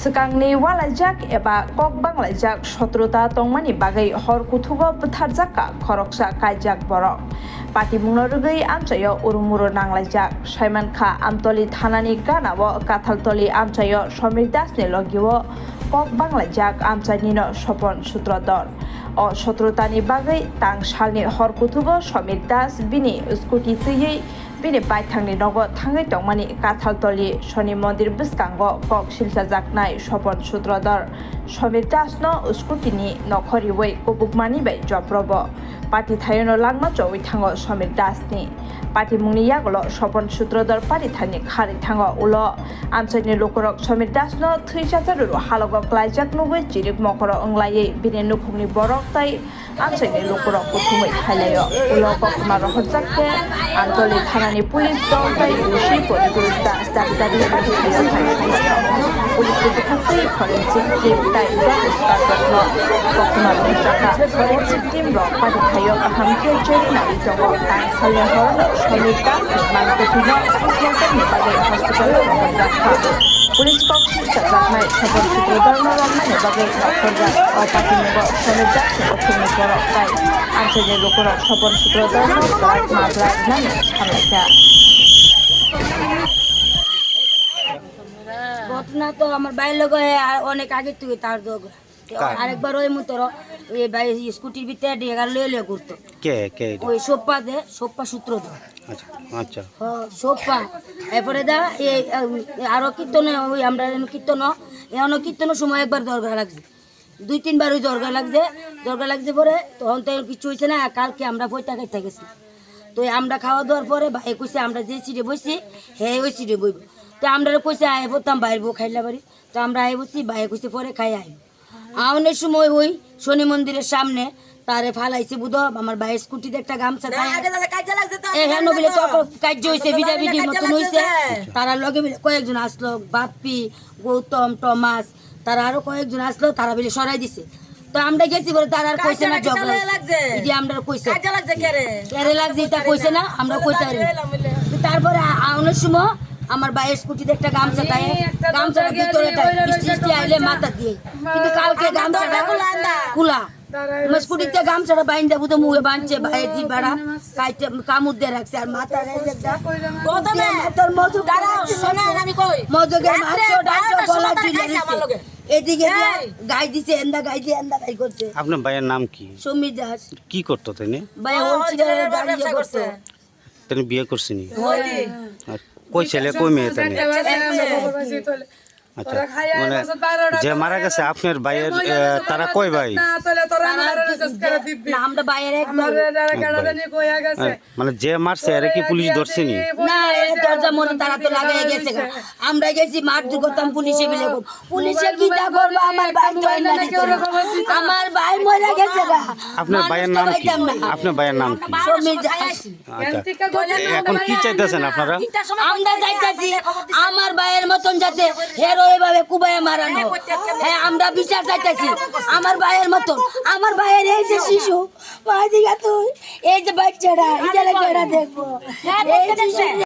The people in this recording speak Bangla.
Sekangni walajak eba kok banglajak 17ta tongmani bagai hor kutugo butharjaka khoroksa kaijak borok pati mungnorugui amchayo urumuro nanglajak Saiman Kha Amtoli thanani ganao Kathaltoli amchayo Somir Dasni logiwo kok banglajak amchainino sopon sutrodor o 17tani bagai tang salni hor kutugo Somir Das bini skuti tiyei bini baithangni nogo thangai tongmani Kathaltoli Shoni Mondir biskango kok silsajaknai sopon sutrodor Somir Dasno skutini nokhoriwei kubukmani bai joprobo pati thayono langma choi thango Somir Dasni pati mungni yagolo sopon sutrodor pati thani khari thango ulo amchaini lokorok Somir Dasno theisajaruru halogo klaijak nugui chirik mokoro onglai bini nukhungni borok tai amchaini lokorok kuthumai khailayo ulo kokma rohjakke Amtoli thanani pulis dol tai usi pori Das dabi pati thayo pulis kuthaktai forensic team tai daskarno kokma rohjaka forensic team ro pati thayo ahamke cheri nari tongo tang sale horno Somir Das mankuthino hospital bagai hospital rohjaka pulis kok silsajaknai sopon sutrodor noromnai bagai nokhorjak o pati nugo Somir Das okhumi borok tai amchaini lokorok sopon sutrodor no brak mabrak nani সামলাইতা ঘটনা তো আমার বাইর লোক অনেক আগে থেকে তার যোগ আরেকবার ওই মুতর ওই ভাই স্কুটির ভিতরে ডেগার লয়ে ঘুরতো কে ওই সোপ্পা সূত্র দো আচ্ছা আচ্ছা সোপ্পা এরপরে দা এই আরো কীর্তন ওই আমরা কীর্তন এমন কীর্তনের সময় একবার দরকার লাগছে 2-3 বার ওই দরকার লাগছে পরে তখন তো কিছু হয়েছে না কালকে আমরা বইটা খাইতে গেছি তো আমরা খাওয়া দাওয়ার পরে ভাই কইছে আমরা যে সিটে বসছি হ্যাঁ ওই সিটে বইব তো আমরা কইছে আয় বলতাম বাইর বউ খাইলা বাড়ি তো আমরা আয় বসছি ভাই কইছে পরে খাই আয় আউনের সময় ওই শনি মন্দিরের সামনে তারে ফালাইছে বুধ আমার ভাইয়ের স্কুটিতে একটা গামছা এখানে বলে কার্য হয়েছে বিডির মতন হয়েছে তারা লগে মিলে কয়েকজন আসলো বাপ্পি গৌতম টমাস তারা আরো কয়েকজন আসলো তারা বলে সরাই দিছে তো আমরা গেছি বলে তার আর কইছে না ঝগড়া ইদি আমরা কইছে কেরে লাগছে এটা কইছে না আমরা কইতে পারি তারপরে আউনের সময় আমার ভাইয়ের স্কুটিতে একটা গামছা তাই গামছার ভিতরে বৃষ্টি আইলে মাথা দিয়ে কিন্তু কালকে গামছাটা খোলা আমার স্কুটিতে গামছাটা বাইন্দা বুঝে মুখে বাঁধছে ভাইয়ের জি ভাড়া কাইতে কামড় দিয়ে রাখছে আর মাথার তোর মধু মধুকে গলা ঝুলে দিচ্ছে এদিকে গাই দিছে এন্দা গাই দিয়ে এন্দা গাই করছে আপনার ভাইয়ের নাম কি সমীর দাস কি করতো তিনি ভাই হোলসেলের গাড়ি করছে তিনি বিয়ে করছেনি কই ছেলে কই মেয়ে তিনি আচ্ছা মানে যে মারা গেছে আপনার ভাইয়ের তারা কই ভাই আমরা ভাইয়ের এক মানে যে মারছে এর কি পুলিশ ধরছেনি না দরজা মনে তারা তো লাগাই গেছে আমরা গেছি মার করতাম পুলিশে বিলে পুলিশে কি তা করবো আমার ভাই আমার ভাই মরে গেছে আপনার ভাইয়ের নাম কি আপনার ভাইয়ের নাম কি আচ্ছা এখন কি চাইতেছেন আপনারা আমরা চাইতেছি আমার ভাইয়ের মতন যাতে হেরো এভাবে কুবাইয়া মারানো হ্যাঁ আমরা বিচার চাইতেছি আমার ভাইয়ের মতন আমার ভাইয়ের এই যে শিশু তুই এই যে বাচ্চারা এটা দেখবো